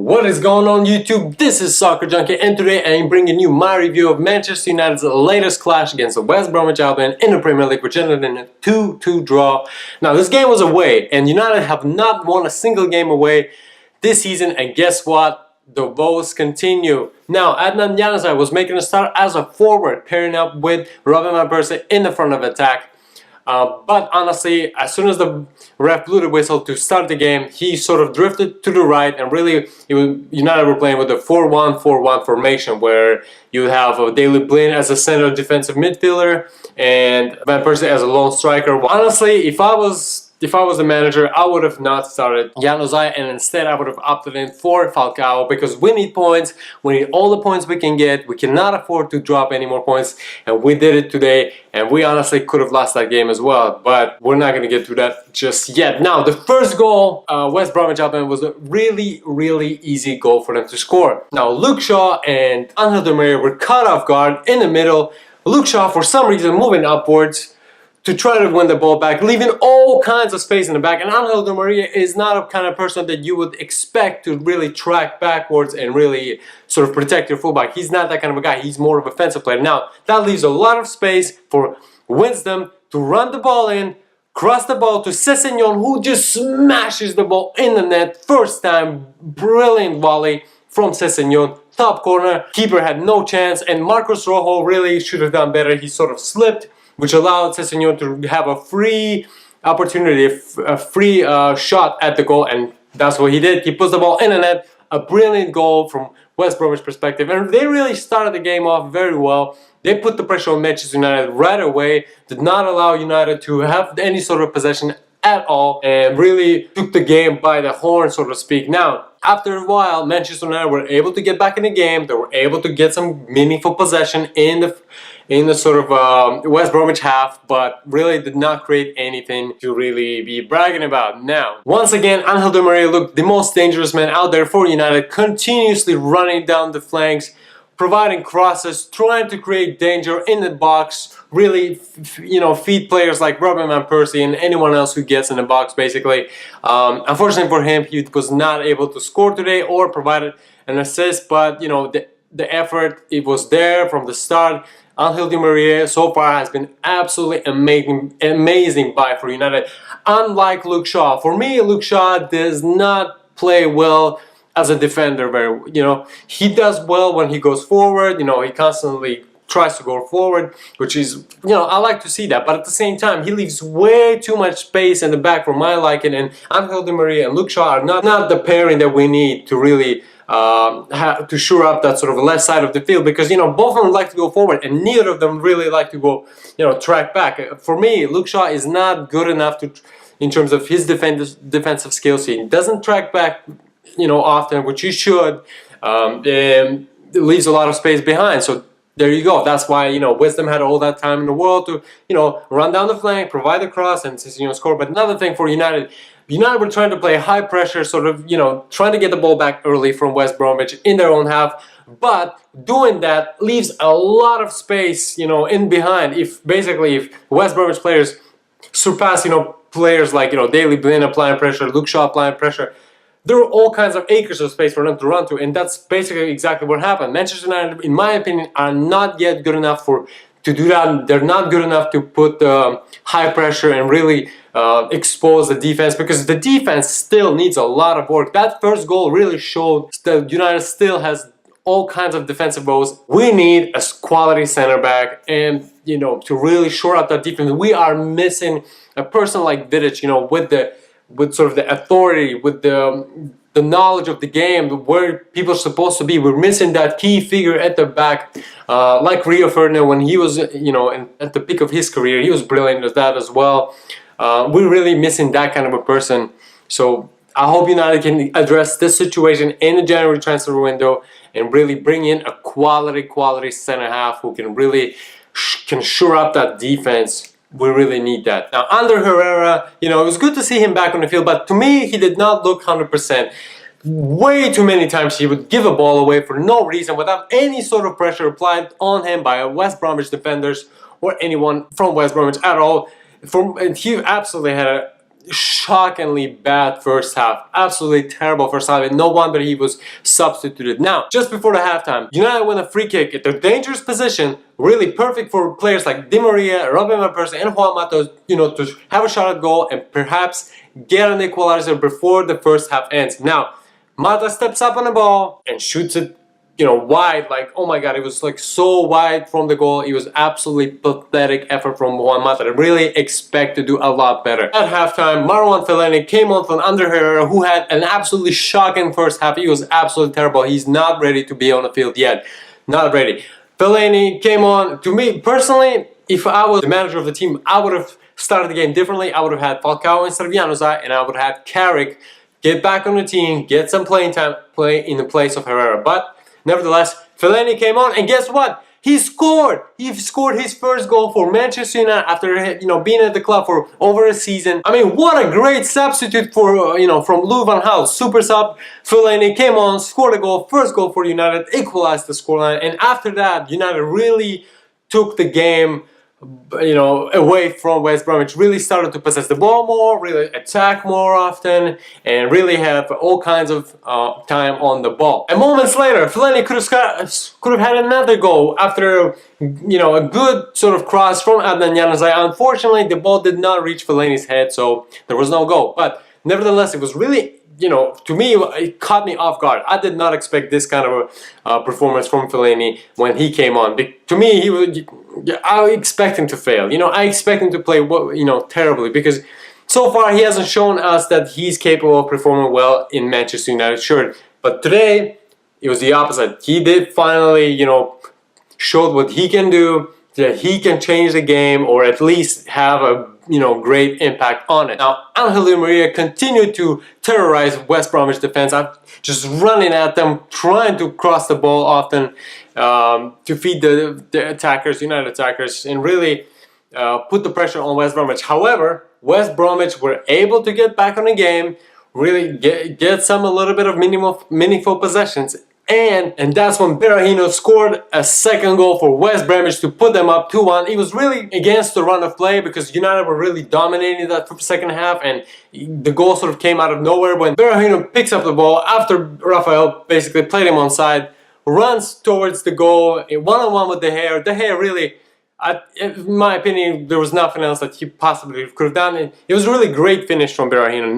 What is going on YouTube? This is Soccer Junkie and today I am bringing you my review of Manchester United's latest clash against the West Bromwich Albion in the Premier League, which ended in a 2-2 draw. Now this game was away and United have not won a single game away this season, and guess what? The woes continue. Now Adnan Januzaj was making a start as a forward, pairing up with Robin Van Persie in the front of attack. But honestly, as soon as the ref blew the whistle to start the game, he sort of drifted to the right, and really United were playing with a 4-1-4-1 formation where you have Daley Blind as a center defensive midfielder and Van Persie as a lone striker. Honestly, if I was the manager, I would have not started Januzaj, and instead I would have opted in for Falcao, because we need points. We need all the points we can get. We cannot afford to drop any more points, and we did it today, and we honestly could have lost that game as well, but we're not going to get to that just yet. Now, the first goal, West Bromwich Albion, was a really easy goal for them to score. Now, Luke Shaw and Angel Di Maria were caught off guard in the middle. Luke Shaw, for some reason, moving upwards to try to win the ball back, leaving all kinds of space in the back. And Angel Di Maria is not a kind of person that you would expect to really track backwards and really sort of protect your fullback. He's not that kind of a guy. He's more of a defensive player. Now, that leaves a lot of space for Wisdom to run the ball in, cross the ball to Sessegnon, who just smashes the ball in the net. First time, brilliant volley from Sessegnon. Top corner, keeper had no chance, and Marcos Rojo really should have done better. He sort of slipped, which allowed Sessegnon to have a free opportunity, a free shot at the goal, and that's what he did. He puts the ball in the net. A brilliant goal from West Bromwich perspective, and they really started the game off very well. They put the pressure on Manchester United right away, did not allow United to have any sort of possession at all, and really took the game by the horn, so to speak. Now, after a while, Manchester United were able to get back in the game. They were able to get some meaningful possession in the sort of West Bromwich half, but really did not create anything to really be bragging about. Now, once again, Angel Di Maria looked the most dangerous man out there for United, continuously running down the flanks, providing crosses, trying to create danger in the box, really, feed players like Robin Van Persie and anyone else who gets in the box, basically. Unfortunately for him, he was not able to score today or provided an assist, but, the effort, it was there from the start. Angel Di Maria so far has been absolutely amazing buy for United. Unlike Luke Shaw. For me, Luke Shaw does not play well as a defender he does well when he goes forward. He constantly tries to go forward, which is, I like to see that, but at the same time, he leaves way too much space in the back for my liking, and Angel Di Maria and Luke Shaw are not the pairing that we need to really to shore up that sort of left side of the field, because both of them like to go forward and neither of them really like to go track back. For me, Luke Shaw is not good enough to, in terms of his defensive skills. He doesn't track back often, which he should. It leaves a lot of space behind, so there you go. That's why Wisdom had all that time in the world to run down the flank, provide the cross, and score. But another thing for United were trying to play high pressure, sort of trying to get the ball back early from West Bromwich in their own half, but doing that leaves a lot of space in behind. If West Bromwich players surpass players like Daley Blind applying pressure, Luke Shaw applying pressure, there were all kinds of acres of space for them to run to, and that's basically exactly what happened. Manchester United, in my opinion, are not yet good enough to do that. They're not good enough to put high pressure and really expose the defense, because the defense still needs a lot of work. That first goal really showed that United still has all kinds of defensive woes. We need a quality center back, and to really shore up that defense. We are missing a person like Vidic, with sort of the authority, with the knowledge of the game, where people are supposed to be. We're missing that key figure at the back, like Rio Ferdinand when he was, at the peak of his career. He was brilliant at that as well. We're really missing that kind of a person. So I hope United can address this situation in the January transfer window and really bring in a quality center half who can really shore up that defense. We really need that. Now, under Herrera, it was good to see him back on the field, but to me, he did not look 100%. Way too many times he would give a ball away for no reason, without any sort of pressure applied on him by West Bromwich defenders or anyone from West Bromwich at all. And he absolutely had shockingly bad first half. Absolutely terrible first half, and no wonder he was substituted. Now, just before the halftime, United win a free kick at a dangerous position, really perfect for players like Di Maria, Robin Van Persie, and Juan Mata, to have a shot at goal and perhaps get an equalizer before the first half ends. Now, Mata steps up on the ball and shoots it wide, like, oh my god, it was like so wide from the goal. It was absolutely pathetic effort from Juan Mata. I really expect to do a lot better. At halftime, Fellaini came on from under Hererra, who had an absolutely shocking first half. He was absolutely terrible. He's not ready to be on the field yet. Not ready. Fellaini came on. To me, personally, if I was the manager of the team, I would have started the game differently. I would have had Falcao instead of Januzaj, and I would have had Carrick get back on the team, get some playing time, play in the place of Hererra. But nevertheless, Fellaini came on, and guess what? He scored! He scored his first goal for Manchester United after being at the club for over a season. I mean, what a great substitute for from Louis van Gaal. Super sub. Fellaini came on, scored a goal, first goal for United, equalized the scoreline, and after that, United really took the game away from West Bromwich, really started to possess the ball more, really attack more often, and really have all kinds of time on the ball. And moments later, Fellaini could have had another goal after a good sort of cross from Adnan Januzaj. Unfortunately, the ball did not reach Fellaini's head, so there was no goal. But nevertheless, it was really, to me, it caught me off guard. I did not expect this kind of a performance from Fellaini when he came on. To me, I expect him to fail. I expect him to play, terribly, because so far he hasn't shown us that he's capable of performing well in Manchester United shirt. But today, it was the opposite. He did finally, showed what he can do, that he can change the game, or at least have a great impact on it. Now, Angel Di Maria continued to terrorize West Bromwich defense. I'm just running at them, trying to cross the ball often to feed the attackers, United attackers, and really put the pressure on West Bromwich. However, West Bromwich were able to get back on the game, really get a little bit of meaningful possessions. And that's when Berahino scored a second goal for West Bromwich to put them up 2-1. It was really against the run of play because United were really dominating that second half, and the goal sort of came out of nowhere when Berahino picks up the ball after Rafael basically played him onside, runs towards the goal, one-on-one with De Gea. De Gea really, in my opinion, there was nothing else that he possibly could have done. It was a really great finish from Berahino,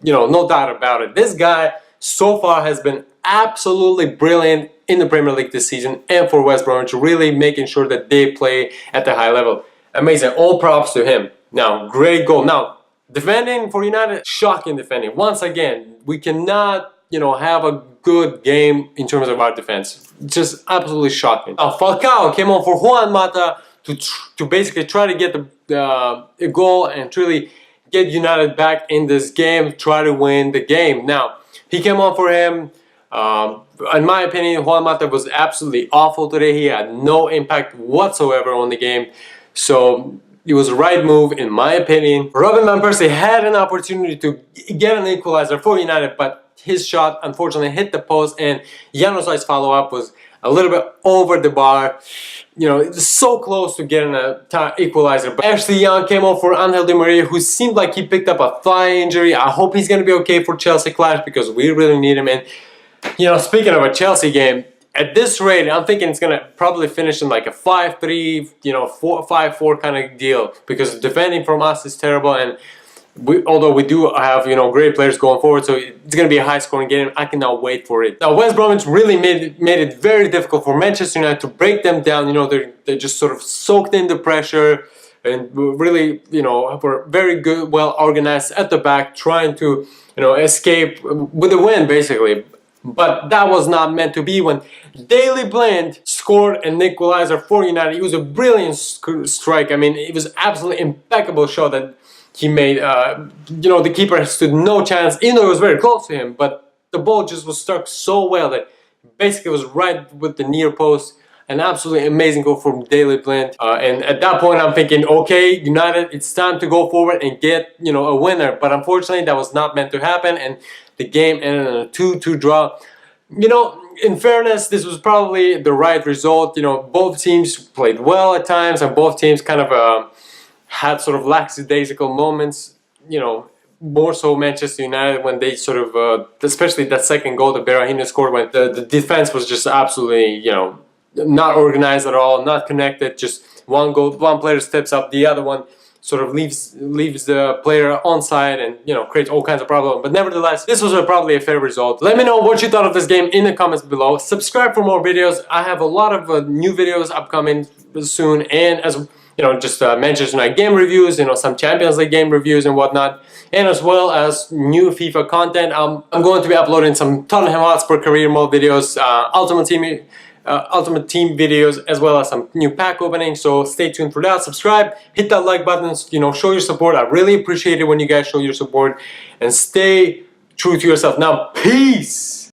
no doubt about it. This guy so far has been absolutely brilliant in the Premier League this season, and for West Bromwich, really making sure that they play at the high level. Amazing. All props to him. Now, great goal. Now, defending for United, shocking defending. Once again, we cannot, have a good game in terms of our defense. Just absolutely shocking. Now, Falcao came on for Juan Mata to basically try to get the goal and really get United back in this game, try to win the game. Now, he came on for him. In my opinion, Juan Mata was absolutely awful today. He had no impact whatsoever on the game. So it was the right move, in my opinion. Robin Van Persie had an opportunity to get an equalizer for United, but his shot unfortunately hit the post, and Januzaj's follow-up was a little bit over the bar. It's so close to getting an equalizer. But Ashley Young came on for Angel Di Maria, who seemed like he picked up a thigh injury. I hope he's going to be okay for Chelsea clash because we really need him. And speaking of a Chelsea game, at this rate, I'm thinking it's going to probably finish in like a 5-3, 5-4 kind of deal, because defending from us is terrible, and although we do have, great players going forward, so it's going to be a high-scoring game. I cannot wait for it. Now, West Bromwich really made it very difficult for Manchester United to break them down. They just sort of soaked in the pressure and really, were very good, well organized at the back, trying to, escape with a win, basically. But that was not meant to be when Daley Blind scored an equalizer for United. It was a brilliant strike. I mean, it was absolutely impeccable shot that he made. The keeper stood no chance, even though it was very close to him. But the ball just was struck so well that basically was right with the near post. An absolutely amazing goal from Daley Blind. And at that point, I'm thinking, okay, United, it's time to go forward and get, a winner. But unfortunately, that was not meant to happen. And the game ended in a 2-2 draw. In fairness, this was probably the right result. Both teams played well at times, and both teams kind of had sort of lackadaisical moments. more so Manchester United when they sort of, especially that second goal that Berahino scored, when the defense was just absolutely, you know, not organized at all, not connected. Just one goal, one player steps up, the other one sort of leaves the player onside, and you know, creates all kinds of problems. But nevertheless, this was probably a fair result. Let me know what you thought of this game in the comments below. Subscribe for more videos. I have a lot of new videos upcoming soon, and as you know, just Manchester United game reviews, you know, some Champions League game reviews and whatnot, and as well as new FIFA content. I'm going to be uploading some Tottenham Hotspur career mode videos, Ultimate Team videos, as well as some new pack openings. So stay tuned for that. Subscribe, hit that like button, you know, show your support. I really appreciate it when you guys show your support, and stay true to yourself. Now, peace.